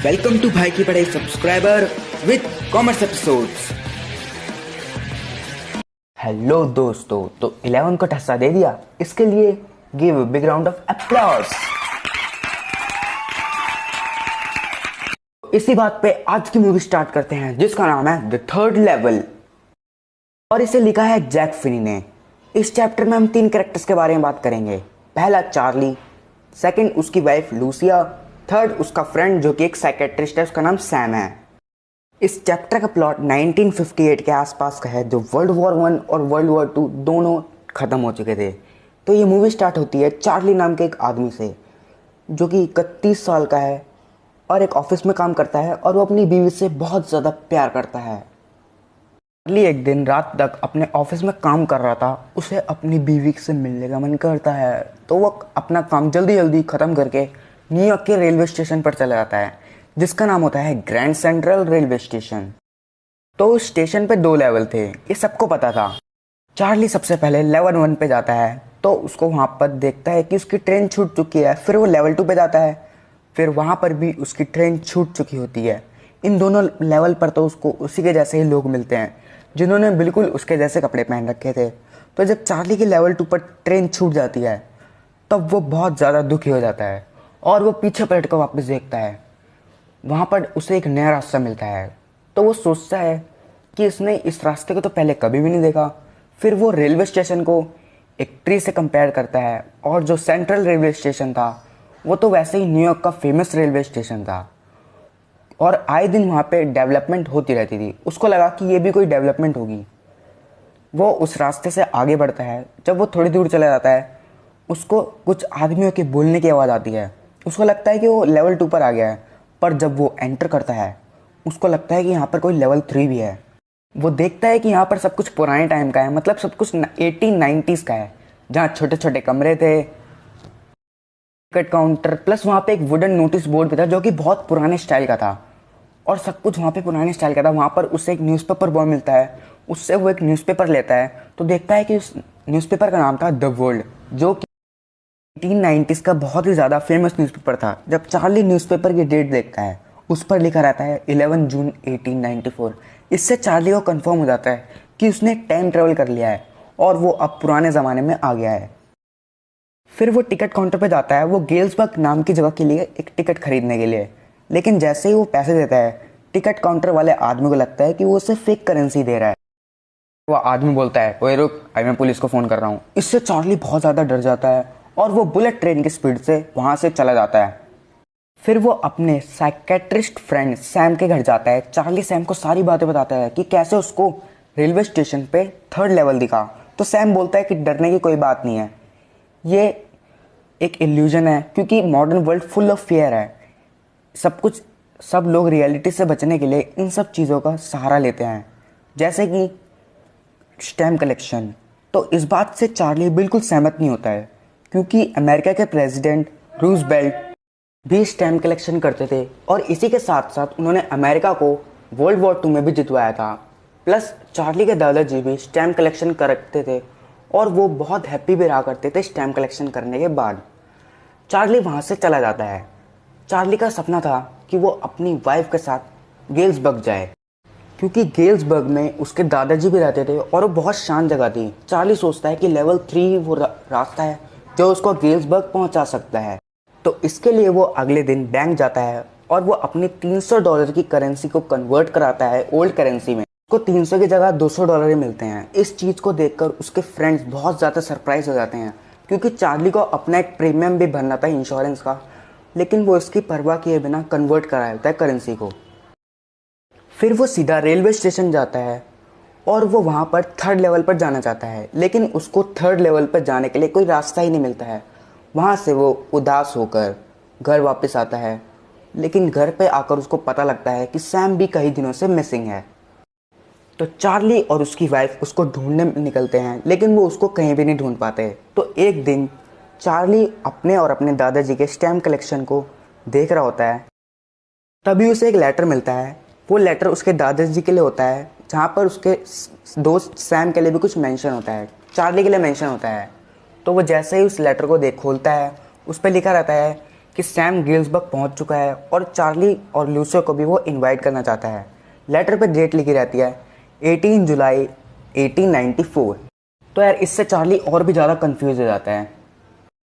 Welcome to भाई की पढ़ाई subscriber with commerce episodes. Hello दोस्तों, तो 11 को ठस्सा दे दिया, इसके लिए give big round of applause. इसी बात पे आज की मूवी स्टार्ट करते हैं जिसका नाम है द थर्ड लेवल और इसे लिखा है जैक फिनी ने। इस चैप्टर में हम 3 कैरेक्टर्स के बारे में बात करेंगे। पहला चार्ली, सेकंड उसकी वाइफ लूसिया, थर्ड उसका फ्रेंड जो कि एक साइकेट्रिस्ट है, उसका नाम सैम है। इस चैप्टर का प्लॉट 1958 के आसपास का है, जो वर्ल्ड वॉर 1 और वर्ल्ड वॉर 2 दोनों ख़त्म हो चुके थे। तो ये मूवी स्टार्ट होती है चार्ली नाम के एक आदमी से जो कि 31 साल का है और एक ऑफिस में काम करता है और वो अपनी बीवी से बहुत ज़्यादा प्यार करता है। चार्ली एक दिन रात तक अपने ऑफिस में काम कर रहा था, उसे अपनी बीवी से मिलने का मन करता है, तो वो अपना काम जल्दी जल्दी ख़त्म करके न्यूयॉर्क के रेलवे स्टेशन पर चला जाता है जिसका नाम होता है ग्रैंड सेंट्रल रेलवे स्टेशन। तो उस स्टेशन पे 2 लेवल थे, ये सबको पता था। चार्ली सबसे पहले लेवल 1 पे जाता है, तो उसको वहाँ पर देखता है कि उसकी ट्रेन छूट चुकी है। फिर वो लेवल 2 पे जाता है, फिर वहाँ पर भी उसकी ट्रेन छूट चुकी होती है। इन दोनों लेवल पर तो उसको उसी के जैसे ही लोग मिलते हैं जिन्होंने बिल्कुल उसके जैसे कपड़े पहन रखे थे। तो जब चार्ली की लेवल 2 पर ट्रेन छूट जाती है तब वो बहुत ज़्यादा दुखी हो जाता है और वो पीछे पलट कर वापस देखता है। वहाँ पर उसे एक नया रास्ता मिलता है, तो वो सोचता है कि इसने इस रास्ते को तो पहले कभी भी नहीं देखा। फिर वो रेलवे स्टेशन को एक ट्री से कंपेयर करता है और जो सेंट्रल रेलवे स्टेशन था वो तो वैसे ही न्यूयॉर्क का फेमस रेलवे स्टेशन था और आए दिन वहाँ पे डेवलपमेंट होती रहती थी। उसको लगा कि ये भी कोई डेवलपमेंट होगी। वो उस रास्ते से आगे बढ़ता है। जब वो थोड़ी दूर चला जाता है उसको कुछ आदमियों के बोलने की आवाज़ आती है। उसको लगता है कि वो लेवल 2 पर आ गया है, पर जब वो एंटर करता है उसको लगता है कि यहाँ पर कोई लेवल 3 भी है। वो देखता है कि यहाँ पर सब कुछ पुराने टाइम का है, मतलब सब कुछ 1890s का है, जहाँ छोटे छोटे कमरे थे, टिकट काउंटर, प्लस वहाँ पे एक वुडन नोटिस बोर्ड भी था जो कि बहुत पुराने स्टाइल का था और सब कुछ वहाँ पे पुराने स्टाइल का था। वहाँ पर उससे एक न्यूज़पेपर बॉय मिलता है, उससे वो एक न्यूज़पेपर लेता है तो देखता है कि उस न्यूज़पेपर का नाम था द वर्ल्ड, जो कि 1890s का बहुत ही ज़्यादा फेमस न्यूज़पेपर था। जब चार्ली न्यूज़पेपर की डेट देखता है उस पर लिखा रहता है 11 जून 1894। इससे चार्ली को कंफर्म हो जाता है कि उसने टाइम ट्रेवल कर लिया है और वो अब पुराने ज़माने में आ गया है। फिर वो टिकट काउंटर पर जाता है, वो गेल्सबर्ग नाम की जगह के लिए एक टिकट खरीदने के लिए। लेकिन जैसे ही वो पैसे देता है टिकट काउंटर वाले आदमी को लगता है कि वो उसे फेक करेंसी दे रहा है। वो आदमी बोलता है, ओए रुक, अभी मैं पुलिस को फ़ोन कर रहा हूँ। इससे चार्ली बहुत ज़्यादा डर जाता है और वो बुलेट ट्रेन की स्पीड से वहाँ से चला जाता है। फिर वो अपने साइकेट्रिस्ट फ्रेंड सैम के घर जाता है। चार्ली सैम को सारी बातें बताता है कि कैसे उसको रेलवे स्टेशन पे 3rd लेवल दिखा। तो सैम बोलता है कि डरने की कोई बात नहीं है, ये एक इल्यूजन है, क्योंकि modern world full of fear है। सब लोग रियलिटी से बचने के लिए इन सब चीज़ों का सहारा लेते हैं, जैसे कि स्टैम्प कलेक्शन। तो इस बात से चार्ली बिल्कुल सहमत नहीं होता है, क्योंकि अमेरिका के प्रेसिडेंट रूजवेल्ट भी स्टैम्प कलेक्शन करते थे और इसी के साथ साथ उन्होंने अमेरिका को वर्ल्ड वॉर 2 में भी जितवाया था। प्लस चार्ली के दादाजी भी स्टैम्प कलेक्शन करते थे और वो बहुत हैप्पी भी रहा करते थे स्टैम्प कलेक्शन करने के बाद। चार्ली वहाँ से चला जाता है। चार्ली का सपना था कि वो अपनी वाइफ के साथ गेल्सबर्ग जाए, क्योंकि गेल्सबर्ग में उसके दादाजी भी रहते थे और वो बहुत शांत जगह थी। चार्ली सोचता है कि लेवल 3 वो रास्ता है जो उसको गेल्सबर्ग पहुंचा सकता है। तो इसके लिए वो अगले दिन बैंक जाता है और वो अपनी $300 की करेंसी को कन्वर्ट कराता है ओल्ड करेंसी में। उसको 300 की जगह $200 ही मिलते हैं। इस चीज़ को देखकर उसके फ्रेंड्स बहुत ज़्यादा सरप्राइज हो जाते हैं, क्योंकि चार्ली को अपना एक प्रीमियम भी भरना था इंश्योरेंस का, लेकिन वो इसकी परवाह किए बिना कन्वर्ट करा देता है करेंसी को। फिर वो सीधा रेलवे स्टेशन जाता है और वो वहाँ पर 3rd लेवल पर जाना चाहता है, लेकिन उसको 3rd लेवल पर जाने के लिए कोई रास्ता ही नहीं मिलता है। वहाँ से वो उदास होकर घर वापस आता है, लेकिन घर पे आकर उसको पता लगता है कि सैम भी कई दिनों से मिसिंग है। तो चार्ली और उसकी वाइफ उसको ढूंढने निकलते हैं, लेकिन वो उसको कहीं भी नहीं ढूंढ पाते। तो एक दिन चार्ली अपने और अपने दादाजी के स्टैम्प कलेक्शन को देख रहा होता है, तभी उसे एक लेटर मिलता है। वो लेटर उसके दादाजी के लिए होता है, जहाँ पर उसके दोस्त सैम के लिए भी कुछ मेंशन होता है, चार्ली के लिए मेंशन होता है। तो वो जैसे ही उस लेटर को खोलता है, उस पर लिखा रहता है कि सैम गेल्सबर्ग पहुंच चुका है और चार्ली और लूसियो को भी वो इनवाइट करना चाहता है। लेटर पे डेट लिखी रहती है 18 जुलाई 1894। तो यार इससे चार्ली और भी ज़्यादा कंफ्यूज हो जाता है।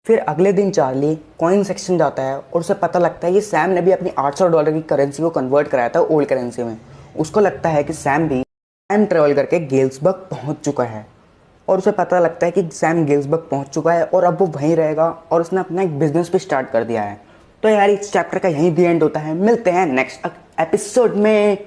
फिर अगले दिन चार्ली कॉइन सेक्शन जाता है और उसे पता लगता है कि सैम ने भी अपनी $800 की करेंसी को कन्वर्ट कराया था ओल्ड करेंसी में। उसको लगता है कि सैम भी टाइम ट्रेवल करके गेल्सबर्ग पहुंच चुका है और उसे पता लगता है कि सैम गेल्सबर्ग पहुंच चुका है और अब वो वहीं रहेगा और उसने अपना एक बिजनेस भी स्टार्ट कर दिया है। तो यार इस चैप्टर का यहीं दी एंड होता है। मिलते हैं नेक्स्ट एपिसोड में।